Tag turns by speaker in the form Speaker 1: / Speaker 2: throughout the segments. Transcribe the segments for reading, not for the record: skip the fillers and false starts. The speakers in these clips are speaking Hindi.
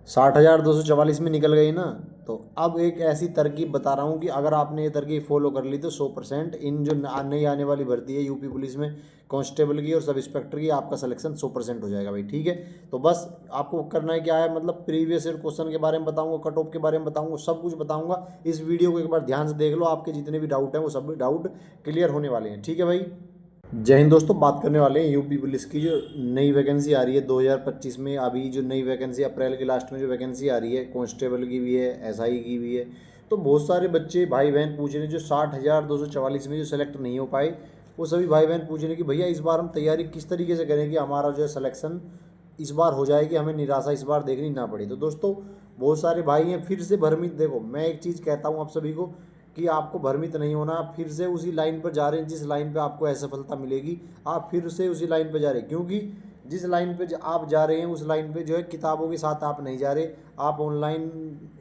Speaker 1: 60,244 में निकल गई ना। तो अब एक ऐसी तरकीब बता रहा हूँ कि अगर आपने ये तरकीब फॉलो कर ली तो 100% इन जो नई आने वाली भर्ती है यूपी पुलिस में कांस्टेबल की और सब इंस्पेक्टर की, आपका सिलेक्शन 100% हो जाएगा भाई। ठीक है, तो बस आपको करना है क्या है, मतलब प्रीवियस ईयर क्वेश्चन के बारे में बताऊंगा, कट ऑफ के बारे में बताऊंगा, सब कुछ बताऊंगा। इस वीडियो को एक बार ध्यान से देख लो, आपके जितने भी डाउट हैं वो सब डाउट क्लियर होने वाले हैं। ठीक है भाई, जय हिंद दोस्तों। बात करने वाले हैं यूपी पुलिस की जो नई वैकेंसी आ रही है 2025 में। अभी जो नई वैकेंसी अप्रैल के लास्ट में जो वैकेंसी आ रही है, कांस्टेबल की भी है, एसआई की भी है। तो बहुत सारे बच्चे भाई बहन पूछ रहे हैं जो 60,244 में जो सेलेक्ट नहीं हो पाए, वो सभी भाई बहन पूछ रहे हैं कि भैया इस बार हम तैयारी किस तरीके से करें कि हमारा जो है सिलेक्शन इस बार हो जाए, कि हमें निराशा इस बार देखनी ना पड़े। तो दोस्तों बहुत सारे भाई हैं फिर से भ्रमित। देखो मैं एक चीज़ कहता हूँ आप सभी को कि आपको भ्रमित नहीं होना। आप फिर से उसी लाइन पर जा रहे हैं जिस लाइन पे आपको असफलता मिलेगी, आप फिर से उसी लाइन पे जा रहे हैं। क्योंकि जिस लाइन पे आप जा रहे हैं उस लाइन पे जो है किताबों के साथ आप नहीं जा रहे, आप ऑनलाइन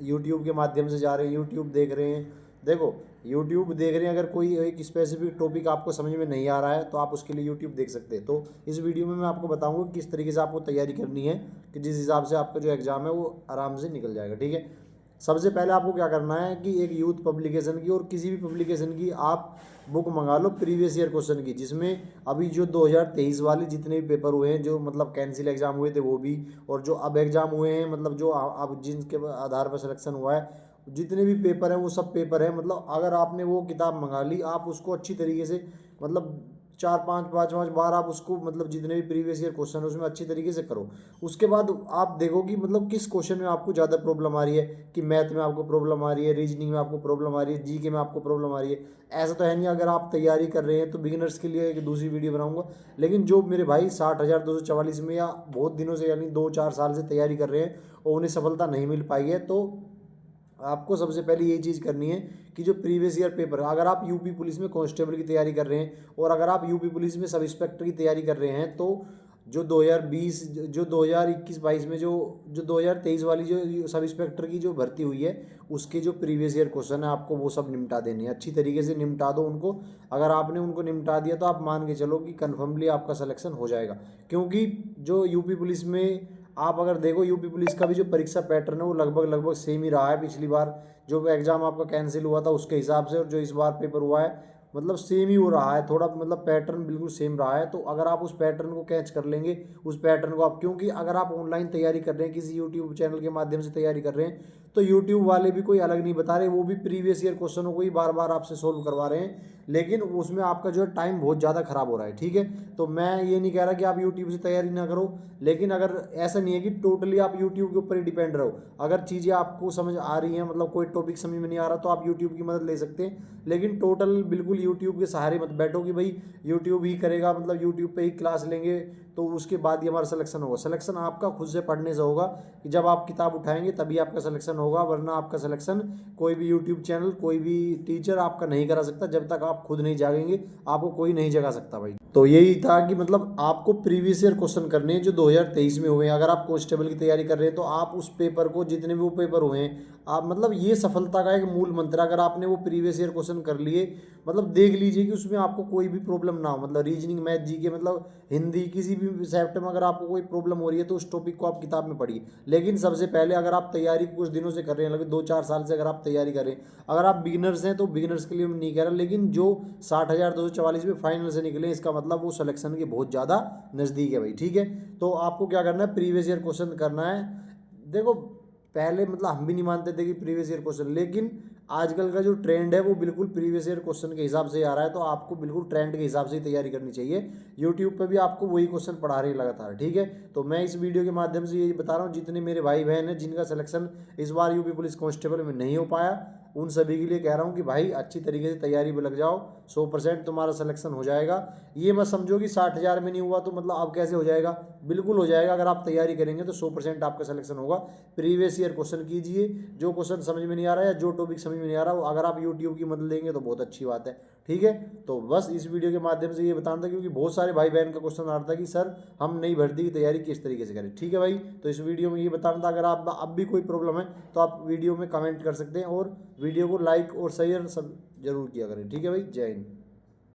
Speaker 1: यूट्यूब के माध्यम से जा रहे हैं, यूट्यूब देख रहे हैं। देखो यूट्यूब देख रहे हैं, अगर कोई एक स्पेसिफिक टॉपिक आपको समझ में नहीं आ रहा है तो आप उसके लिए यूट्यूब देख सकते हैं। तो इस वीडियो में मैं आपको बताऊंगा किस तरीके से आपको तैयारी करनी है कि जिस हिसाब से आपका जो एग्ज़ाम है वो आराम से निकल जाएगा। ठीक है, सबसे पहले आपको क्या करना है कि एक यूथ पब्लिकेशन की और किसी भी पब्लिकेशन की आप बुक मंगा लो प्रीवियस ईयर क्वेश्चन की, जिसमें अभी जो 2023 वाले जितने भी पेपर हुए हैं, जो मतलब कैंसिल एग्जाम हुए थे वो भी, और जो अब एग्जाम हुए हैं, मतलब जो अब जिनके आधार पर सिलेक्शन हुआ है, जितने भी पेपर हैं वो सब पेपर हैं। मतलब अगर आपने वो किताब मंगा ली, आप उसको अच्छी तरीके से मतलब चार पाँच पाँच पाँच बार आप उसको मतलब जितने भी प्रीवियस ईयर क्वेश्चन है उसमें अच्छी तरीके से करो। उसके बाद आप देखो कि मतलब किस क्वेश्चन में आपको ज़्यादा प्रॉब्लम आ रही है, कि मैथ में आपको प्रॉब्लम आ रही है, रीजनिंग में आपको प्रॉब्लम आ रही है, जीके में आपको प्रॉब्लम आ रही है। ऐसा तो है नहीं, अगर आप तैयारी कर रहे हैं तो बिगिनर्स के लिए एक दूसरी वीडियो बनाऊंगा। लेकिन जो मेरे भाई 60,244 में या बहुत दिनों से यानी 2-4 साल से तैयारी कर रहे हैं और उन्हें सफलता नहीं मिल पाई है, तो आपको सबसे पहले ये चीज़ करनी है कि जो प्रीवियस ईयर पेपर, अगर आप यूपी पुलिस में कांस्टेबल की तैयारी कर रहे हैं और अगर आप यूपी पुलिस में सब इंस्पेक्टर की तैयारी कर रहे हैं, तो जो 2020 जो 2021-22 में जो जो 2023 वाली जो सब इंस्पेक्टर की जो भर्ती हुई है उसके जो प्रीवियस ईयर क्वेश्चन है आपको वो सब निपटा देने हैं। अच्छी तरीके से निपटा दो उनको। अगर आपने उनको निपटा दिया तो आप मान के चलो कि कन्फर्मली आपका सिलेक्शन हो जाएगा। क्योंकि जो यूपी पुलिस में आप अगर देखो, यूपी पुलिस का भी जो परीक्षा पैटर्न है वो लगभग सेम ही रहा है। पिछली बार जो एग्ज़ाम आपका कैंसिल हुआ था उसके हिसाब से और जो इस बार पेपर हुआ है मतलब सेम ही हो रहा है, थोड़ा मतलब पैटर्न बिल्कुल सेम रहा है। तो अगर आप उस पैटर्न को कैच कर लेंगे, उस पैटर्न को आप, क्योंकि अगर आप ऑनलाइन तैयारी कर रहे हैं, किसी यूट्यूब चैनल के माध्यम से तैयारी कर रहे हैं, तो यूट्यूब वाले भी कोई अलग नहीं बता रहे, वो भी प्रीवियस ईयर क्वेश्चनों को ही बार बार आपसे सोल्व करवा रहे हैं। लेकिन उसमें आपका जो है टाइम बहुत ज़्यादा खराब हो रहा है। ठीक है, तो मैं ये नहीं कह रहा कि आप यूट्यूब से तैयारी ना करो, लेकिन अगर ऐसा नहीं है कि टोटली आप यूट्यूब के ऊपर ही डिपेंड रहो। अगर चीज़ें आपको समझ आ रही हैं, मतलब कोई टॉपिक समझ में नहीं आ रहा, तो आप यूट्यूब की मदद ले सकते हैं। लेकिन टोटल बिल्कुल यूट्यूब के सहारे मत बैठो कि भाई यूट्यूब ही करेगा, मतलब यूट्यूब पे ही क्लास लेंगे तो उसके बाद ही हमारा सिलेक्शन होगा। सिलेक्शन आपका खुद से पढ़ने से होगा, कि जब आप किताब उठाएंगे तभी आपका सिलेक्शन होगा, वरना आपका सिलेक्शन कोई भी यूट्यूब चैनल, कोई भी टीचर आपका नहीं करा सकता। जब तक आप खुद नहीं जागेंगे आपको कोई नहीं जगा सकता भाई। तो यही था कि मतलब आपको प्रीवियस ईयर क्वेश्चन करने हैं जो 2023 में हुए हैं। अगर आप कांस्टेबल की तैयारी कर रहे हैं तो आप उस पेपर को, जितने भी वो पेपर हुए हैं, आप मतलब ये सफलता का एक मूल मंत्र, अगर आपने वो प्रीवियस ईयर क्वेश्चन कर लिए, मतलब देख लीजिए कि उसमें आपको कोई भी प्रॉब्लम ना हो। मतलब रीजनिंग, मैथ, जीके, मतलब हिंदी, किसी भी सब्जेक्ट में अगर आपको कोई प्रॉब्लम हो रही है तो उस टॉपिक को आप किताब में पढ़िए। लेकिन सबसे पहले अगर आप तैयारी कुछ दिनों से कर रहे हैं, लगभग 2-4 साल से अगर आप तैयारी कर रहे हैं, अगर आप बिगिनर्स हैं तो बिगिनर्स के लिए मैं नहीं कह रहा, लेकिन जो 60,244 में फाइनल से निकले इसका मतलब वो सिलेक्शन के बहुत ज़्यादा नज़दीक है भाई। ठीक है, तो आपको क्या करना है, प्रीवियस ईयर क्वेश्चन करना है। देखो पहले मतलब हम भी नहीं मानते थे कि प्रीवियस ईयर क्वेश्चन, लेकिन आजकल का जो ट्रेंड है वो बिल्कुल प्रीवियस ईयर क्वेश्चन के हिसाब से आ रहा है। तो आपको बिल्कुल ट्रेंड के हिसाब से ही तैयारी करनी चाहिए। यूट्यूब पे भी आपको वही क्वेश्चन पढ़ा रहे हैं लगातार। ठीक है, तो मैं इस वीडियो के माध्यम से यही बता रहा हूँ, जितने मेरे भाई बहन हैं जिनका सिलेक्शन इस बार यूपी पुलिस कांस्टेबल में नहीं हो पाया, उन सभी के लिए कह रहा हूँ कि भाई अच्छी तरीके से तैयारी में लग जाओ, 100% तुम्हारा सिलेक्शन हो जाएगा। ये मत समझो कि 60,000 में नहीं हुआ तो मतलब अब कैसे हो जाएगा, बिल्कुल हो जाएगा। अगर आप तैयारी करेंगे तो 100% आपका सिलेक्शन होगा। प्रीवियस ईयर क्वेश्चन कीजिए, जो क्वेश्चन समझ में नहीं आ रहा है या जो टॉपिक समझ में नहीं आ रहा, अगर आप यूट्यूब की मदद लेंगे तो बहुत अच्छी बात है। ठीक है, तो बस इस वीडियो के माध्यम से ये बताना था, क्योंकि बहुत सारे भाई बहन का क्वेश्चन आ रहा था कि सर हम नई भर्ती की तैयारी किस तरीके से करें। ठीक है भाई, तो इस वीडियो में ये बताना था। अगर आप अब भी कोई प्रॉब्लम है तो आप वीडियो में कमेंट कर सकते हैं, और वीडियो को लाइक और शेयर सब जरूर किया करें। ठीक है भाई, जय हिंद।